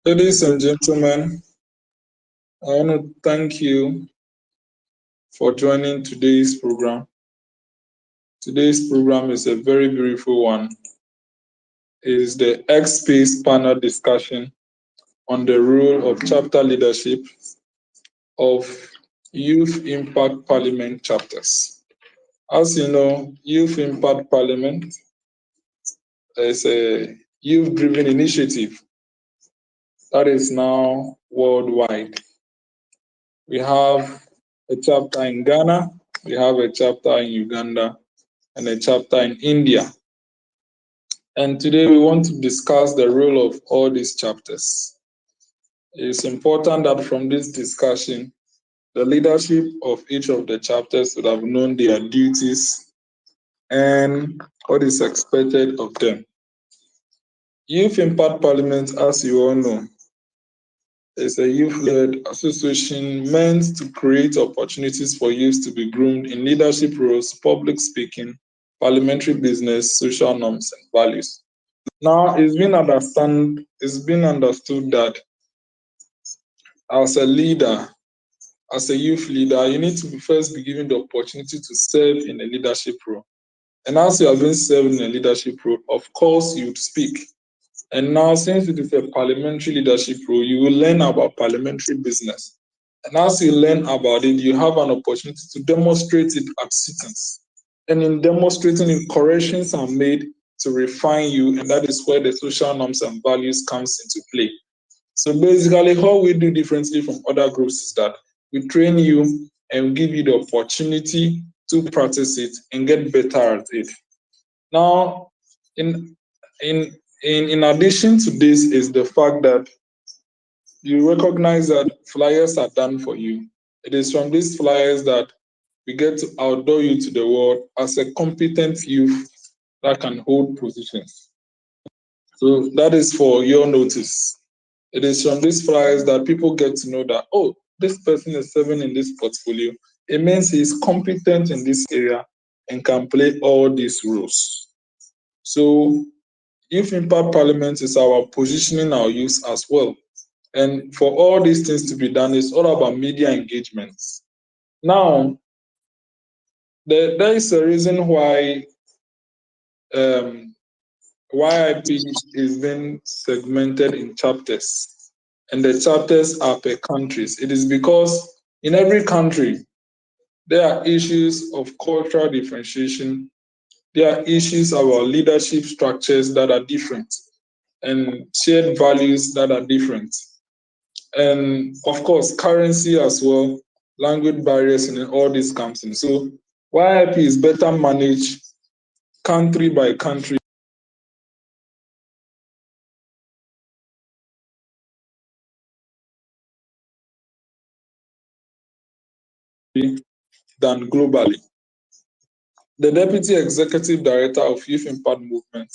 Ladies and gentlemen, I want to thank you for joining today's program. Today's program is a very beautiful one. It is the X Space panel discussion on the role of chapter leadership of Youth Impact Parliament chapters. As you know, Youth Impact Parliament is a youth driven initiative that is now worldwide. We have a chapter in Ghana, we have a chapter in Uganda, and a chapter in India. And today we want to discuss the role of all these chapters. It is important that from this discussion, the leadership of each of the chapters would have known their duties and what is expected of them. Youth Impact Parliament, as you all know, is a youth-led association meant to create opportunities for youth to be groomed in leadership roles, public speaking, parliamentary business, social norms, and values. Now, it's been understood that as a leader, as a youth leader, you need to first be given the opportunity to serve in a leadership role. And as you have been serving in a leadership role, of course, you would speak. And now, since it is a parliamentary leadership role, you will learn about parliamentary business. And as you learn about it, you have an opportunity to demonstrate it at sittings. And in demonstrating it, corrections are made to refine you, and that is where the social norms and values comes into play. So basically, how we do differently from other groups is that we train you and give you the opportunity to practice it and get better at it. Now, in in in addition to this is the fact that you recognize that flyers are done for you. It is from these flyers that we get to outdoor you to the world as a competent youth that can hold positions. So that is for your notice. It is from these flyers that people get to know that, oh, this person is serving in this portfolio. It means he is competent in this area and can play all these roles. So, Youth Impact Parliament is our positioning our youth as well. And for all these things to be done, it's all about media engagements. Now, there is a reason why um, YIP is being segmented in chapters, and the chapters are per countries. It is because in every country there are issues of cultural differentiation, there are issues about leadership structures that are different, and shared values that are different, and of course currency as well, language barriers, and all this comes in. So YIP is better managed country by country than globally. The Deputy Executive Director of Youth Impact Movement,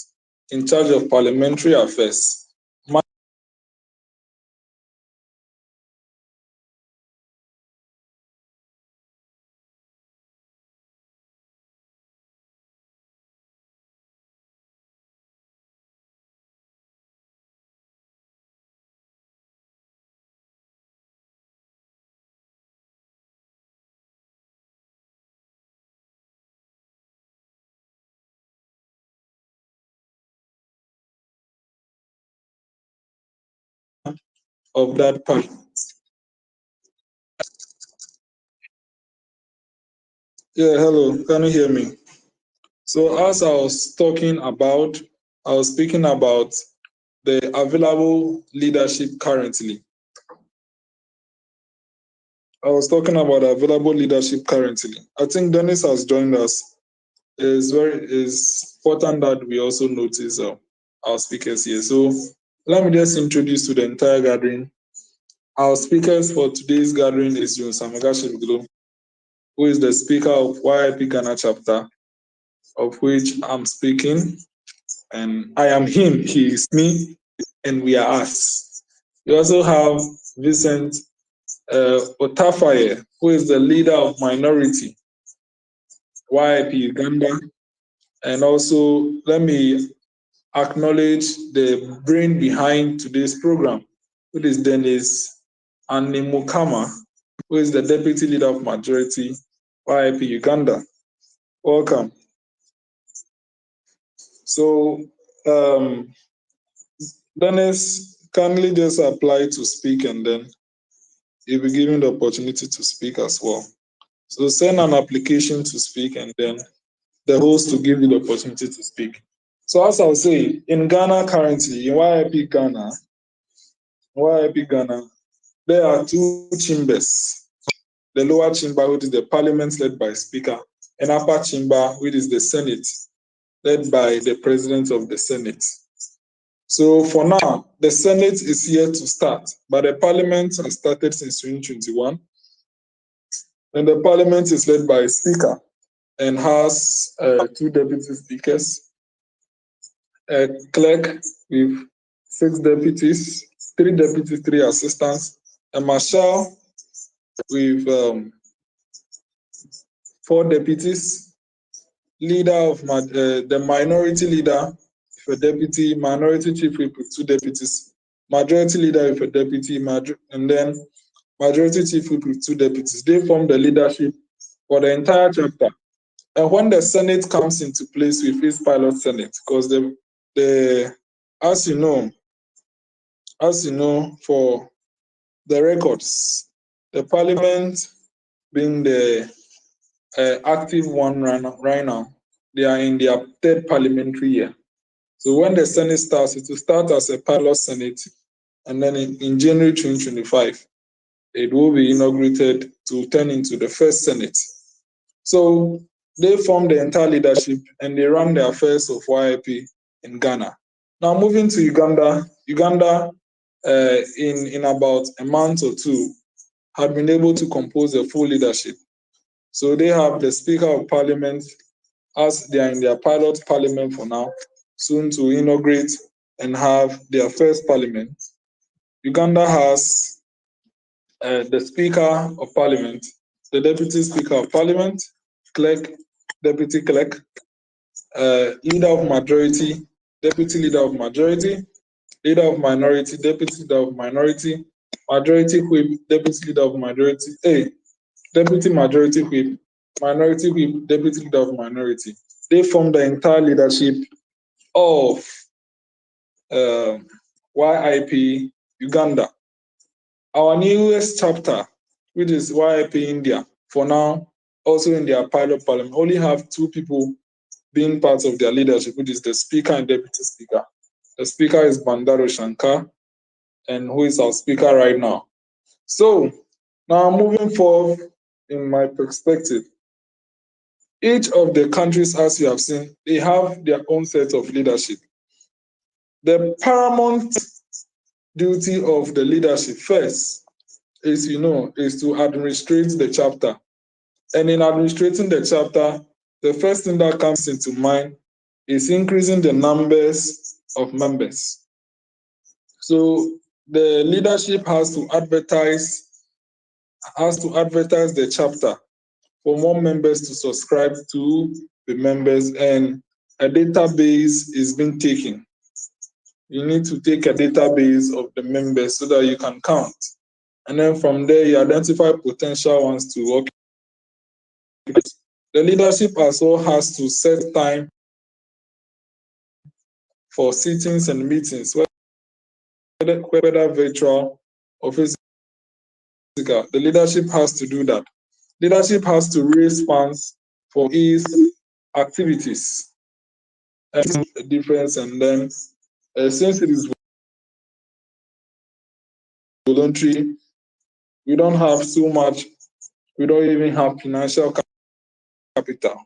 in charge of parliamentary affairs, of that part. Yeah, hello, can you hear me? So as I was speaking about the available leadership currently. I was talking about available leadership currently. I think Dennis has joined us. It's important that we also notice our speakers here. So let me just introduce to the entire gathering. Our speakers for today's gathering is John Samagashi, who is the speaker of YIP Ghana Chapter, of which I'm speaking, and I am him, he is me, and we are us. We also have Vincent Otafaye, who is the leader of minority, YIP Uganda, and also let me acknowledge the brain behind today's program, who is Dennis Animukama, who is the Deputy Leader of Majority, YIP Uganda. Welcome. So, Dennis, kindly just apply to speak, and then you'll be given the opportunity to speak as well. So send an application to speak, and then the host will give you the opportunity to speak. So as I was saying, in Ghana currently, in YIP Ghana, there are two chambers. The lower chamber, which is the parliament led by speaker, and upper chamber, which is the Senate, led by the president of the Senate. So for now, the Senate is here to start, but the parliament has started since 2021. And the parliament is led by a speaker and has two deputy speakers, a clerk with 6 deputies, 3 deputies, 3 assistants, a marshal with 4 deputies, leader of the minority leader with a deputy, minority chief whip with 2 deputies, majority leader with a deputy, and then majority chief whip with 2 deputies. They form the leadership for the entire chapter. And when the Senate comes into place with its pilot Senate, because as you know, for the records, the Parliament being the active one right now, they are in their 3rd parliamentary year. So when the Senate starts, it will start as a pilot Senate, and then in January 2025, it will be inaugurated to turn into the first Senate. So they form the entire leadership and they run the affairs of YIP in Ghana. Now moving to Uganda, in about a month or two had been able to compose a full leadership. So they have the Speaker of Parliament, as they are in their pilot parliament for now, soon to inaugurate and have their first parliament. Uganda has the Speaker of Parliament, the Deputy Speaker of Parliament, clerk, deputy clerk, leader of majority, deputy leader of majority, leader of minority, deputy leader of minority, majority whip, deputy leader of majority, deputy majority whip, minority whip, deputy leader of minority. They form the entire leadership of YIP Uganda. Our newest chapter, which is YIP India, for now, also in their pilot parliament, only have 2 people being part of their leadership, which is the speaker and deputy speaker. The speaker is Bandaro Shankar, and who is our speaker right now. So now moving forward, in my perspective, each of the countries, as you have seen, they have their own set of leadership. The paramount duty of the leadership first is to administrate the chapter. And in administrating the chapter, the first thing that comes into mind is increasing the numbers of members. So the leadership has to advertise the chapter for more members to subscribe to the members, and a database is being taken. You need to take a database of the members so that you can count. And then from there, you identify potential ones to work. The leadership also has to set time for sittings and meetings, whether virtual or physical. The leadership has to do that. Leadership has to raise funds for its activities. And the difference, and then since it is voluntary, we don't have so much, we don't even have financial capital.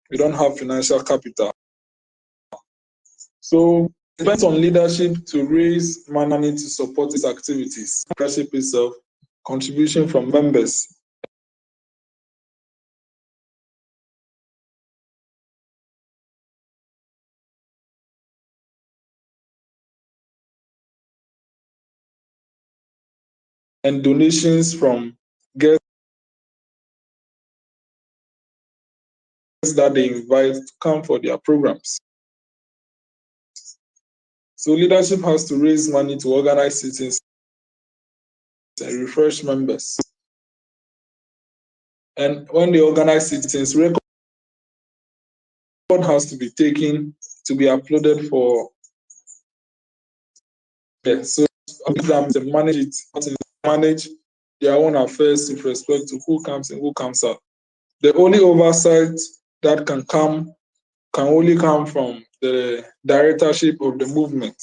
We don't have financial capital. So it depends on leadership to raise money to support its activities. Leadership itself, contribution from members. And donations from guests that they invite to come for their programs. So leadership has to raise money to organize sittings and refresh members. And when they organize sittings, record has to be taken to be uploaded for so them to manage it, to manage their own affairs with respect to who comes in, who comes out. The only oversight that can only come from the directorship of the movement.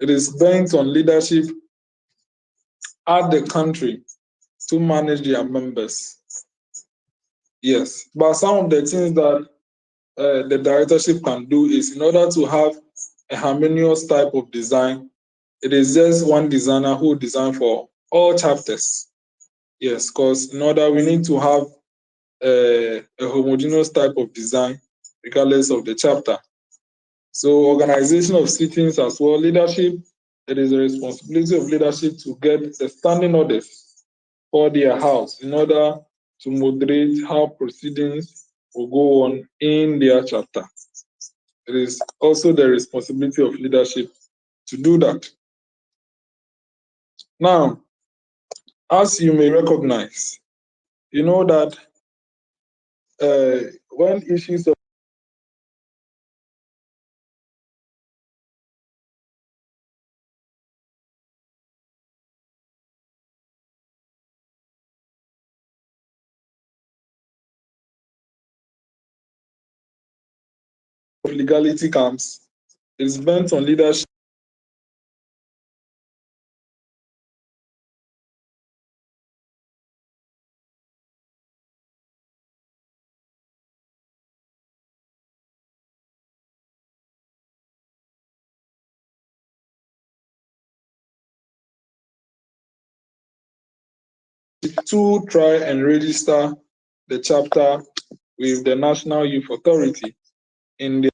It is bent on leadership at the country to manage their members. Yes, but some of the things that the directorship can do is, in order to have a harmonious type of design, it is just one designer who design for all chapters. Yes, because in order we need to have a homogeneous type of design regardless of the chapter. So organization of sittings as well, leadership, it is the responsibility of leadership to get the standing orders for their house in order to moderate how proceedings will go on in their chapter. It is also the responsibility of leadership to do that. Now, as you may recognize, you know that when issues of legality comes, it's bent on leadership to try and register the chapter with the National Youth Authority in the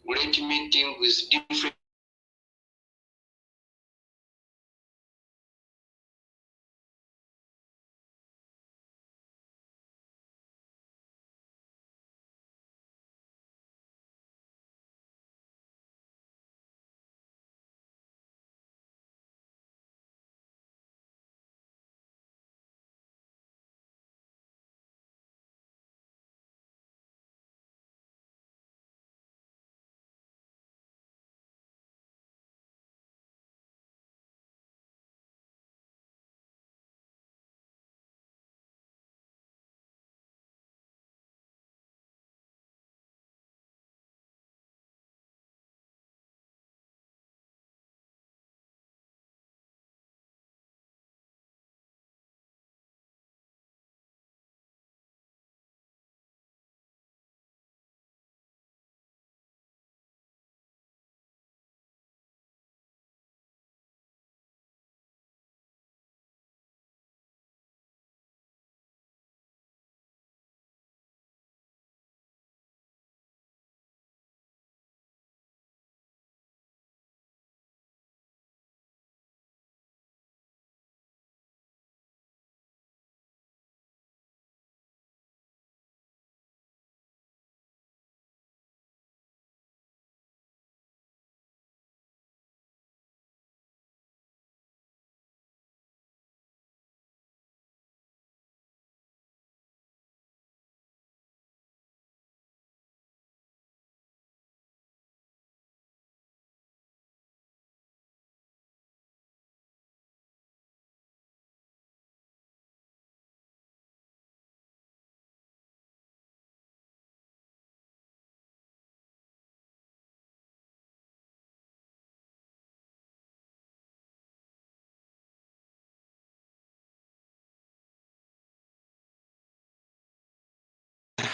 great meeting with different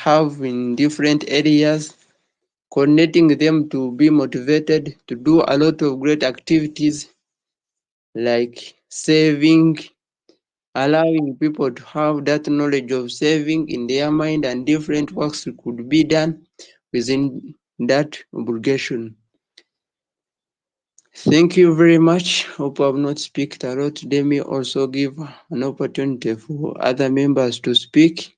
have in different areas, coordinating them to be motivated to do a lot of great activities like saving, allowing people to have that knowledge of saving in their mind, and different works could be done within that obligation. Thank you very much. Hope I have not speak a lot. Let me also give an opportunity for other members to speak.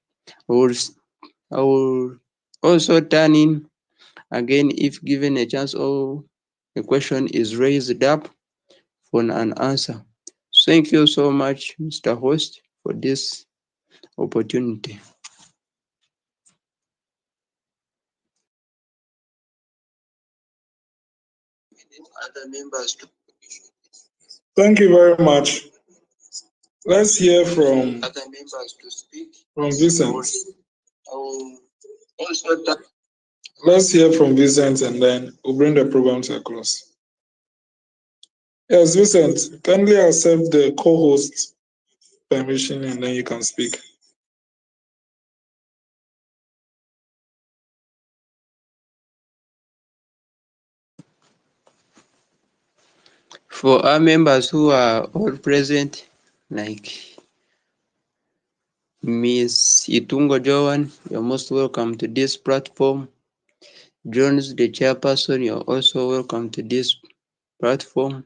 I will also turn in again if given a chance or a question is raised up for an answer. Thank you so much, Mr. Host, for this opportunity. Other members to Thank you very much. Let's hear from other members to speak. Vincent. I will also Let's hear from Vincent and then we'll bring the program to a close. Yes, Vincent, kindly accept the co-host permission and then you can speak. for our members who are all present, like Miss Itungo Joan, you're most welcome to this platform. Jones, the chairperson, you're also welcome to this platform.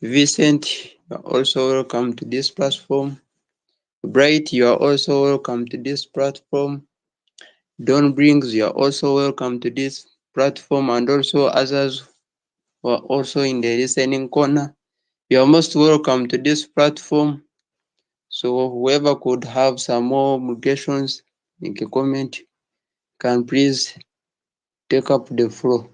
Vincent, you're also welcome to this platform. Bright, you are also welcome to this platform. Don Briggs, you are also welcome to this platform, and also others who are also in the listening corner. You are most welcome to this platform. So whoever could have some more obligations, make a comment, can please take up the floor.